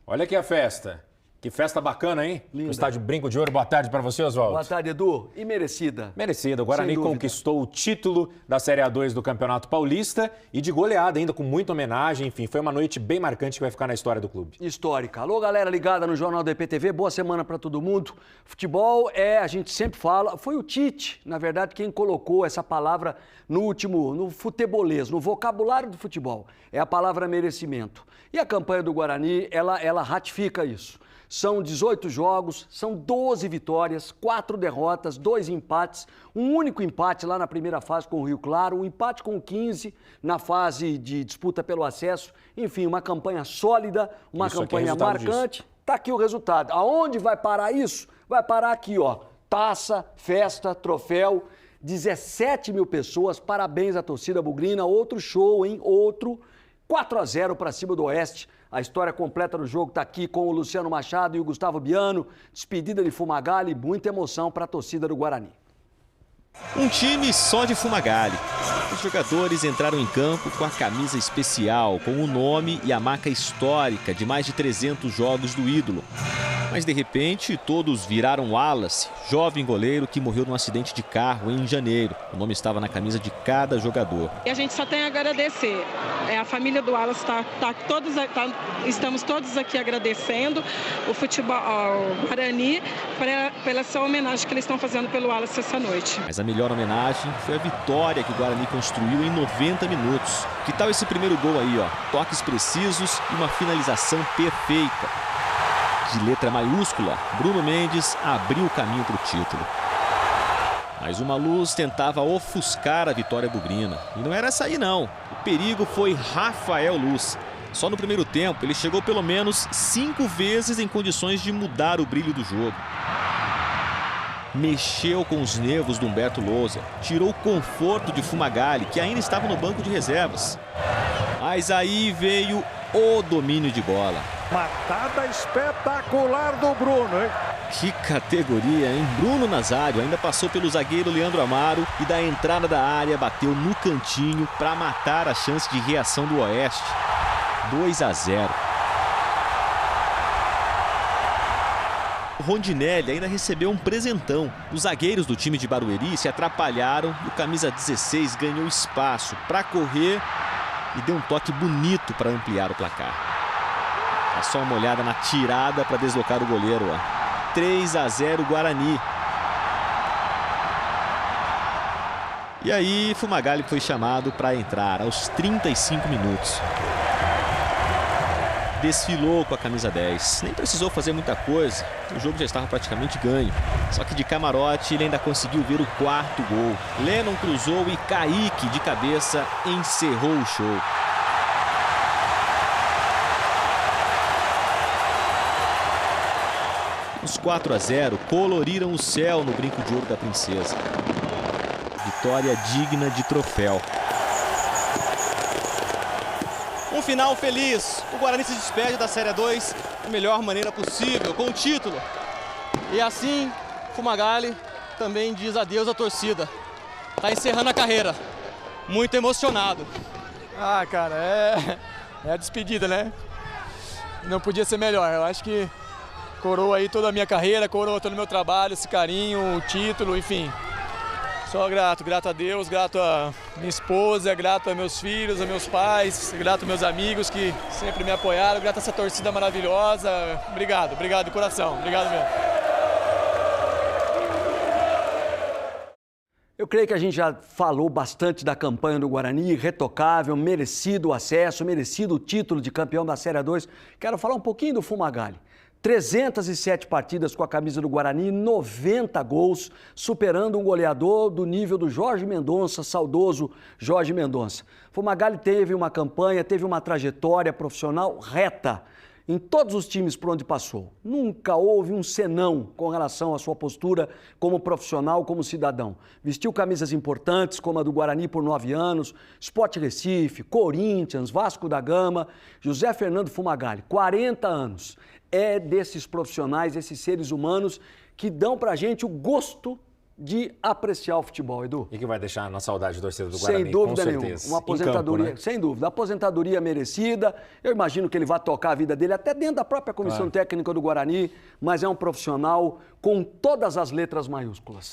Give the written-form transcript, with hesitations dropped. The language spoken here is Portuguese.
Olha aqui a festa. Que festa bacana, hein? Linda. O estádio Brinco de Ouro. Boa tarde para você, Oswaldo. Boa tarde, Edu. E merecida. Merecida. O Guarani conquistou o título da Série A2 do Campeonato Paulista e de goleada ainda, com muita homenagem. Enfim, foi uma noite bem marcante que vai ficar na história do clube. Histórica. Alô, galera ligada no Jornal do EPTV. Boa semana para todo mundo. Futebol a gente sempre fala, foi o Tite, na verdade, quem colocou essa palavra no futebolês, no vocabulário do futebol. É a palavra merecimento. E a campanha do Guarani, ela ratifica isso. São 18 jogos, são 12 vitórias, 4 derrotas, 2 empates, um único empate lá na primeira fase com o Rio Claro, um empate com o 15 na fase de disputa pelo acesso. Enfim, uma campanha sólida, uma campanha marcante. Tá aqui o resultado. Aonde vai parar isso? Vai parar aqui, ó. Taça, festa, troféu, 17 mil pessoas. Parabéns à torcida bugrina. Outro show, hein? Outro 4-0 para cima do Oeste. A história completa do jogo está aqui com o Luciano Machado e o Gustavo Biano. Despedida de Fumagalli e muita emoção para a torcida do Guarani. Um time só de Fumagalli. Os jogadores entraram em campo com a camisa especial, com o nome e a marca histórica de mais de 300 jogos do ídolo. Mas, de repente, todos viraram Wallace, jovem goleiro que morreu num acidente de carro em janeiro. O nome estava na camisa de cada jogador. E a gente só tem a agradecer. A família do Wallace estamos todos aqui agradecendo o futebol, ao Guarani, pela essa homenagem que eles estão fazendo pelo Wallace essa noite. Mas a melhor homenagem foi a vitória que o Guarani construiu em 90 minutos. Que tal esse primeiro gol aí, ó? Toques precisos e uma finalização perfeita. De letra maiúscula, Bruno Mendes abriu o caminho para o título. Mas uma luz tentava ofuscar a vitória bugrina. E não era essa aí, não. O perigo foi Rafael Luz. Só no primeiro tempo, ele chegou pelo menos 5 vezes em condições de mudar o brilho do jogo. Mexeu com os nervos do Humberto Lousa. Tirou o conforto de Fumagalli, que ainda estava no banco de reservas. Mas aí veio o domínio de bola. Matada espetacular do Bruno, hein? Que categoria, hein? Bruno Nazário ainda passou pelo zagueiro Leandro Amaro e da entrada da área bateu no cantinho para matar a chance de reação do Oeste. 2-0. O Rondinelli ainda recebeu um presentão. Os zagueiros do time de Barueri se atrapalharam e o camisa 16 ganhou espaço para correr e deu um toque bonito para ampliar o placar. É só uma olhada na tirada para deslocar o goleiro. 3-0 Guarani. E aí Fumagalli foi chamado para entrar aos 35 minutos. Desfilou com a camisa 10. Nem precisou fazer muita coisa. O jogo já estava praticamente ganho. Só que de camarote ele ainda conseguiu ver o 4º gol. Lennon cruzou e Kaique de cabeça encerrou o show. Os 4-0 coloriram o céu no Brinco de Ouro da Princesa. Vitória digna de troféu. Um final feliz. O Guarani se despede da Série A2 da melhor maneira possível, com o título. E assim, Fumagalli também diz adeus à torcida. Está encerrando a carreira. Muito emocionado. Ah, cara, é a despedida, né? Não podia ser melhor. Eu acho que coroa aí toda a minha carreira, coroa todo o meu trabalho, esse carinho, o título, enfim. Só grato a Deus, grato a minha esposa, grato a meus filhos, a meus pais, grato a meus amigos que sempre me apoiaram, grato a essa torcida maravilhosa. Obrigado de coração, obrigado mesmo. Eu creio que a gente já falou bastante da campanha do Guarani, irretocável, merecido o acesso, merecido o título de campeão da Série A2. Quero falar um pouquinho do Fumagalli. 307 partidas com a camisa do Guarani, 90 gols, superando um goleador do nível do Jorge Mendonça, saudoso Jorge Mendonça. Fumagalli teve uma campanha, teve uma trajetória profissional reta em todos os times por onde passou. Nunca houve um senão com relação à sua postura como profissional, como cidadão. Vestiu camisas importantes, como a do Guarani por 9 anos, Sport Recife, Corinthians, Vasco da Gama. José Fernando Fumagalli, 40 anos. É desses profissionais, desses seres humanos que dão pra gente o gosto de apreciar o futebol, Edu. E que vai deixar na saudade do torcedor do Guarani, Sem dúvida com nenhuma. certeza. Uma aposentadoria, Em campo, né? sem dúvida. Aposentadoria merecida. Eu imagino que ele vai tocar a vida dele até dentro da própria comissão técnica do Guarani, mas é um profissional com todas as letras maiúsculas.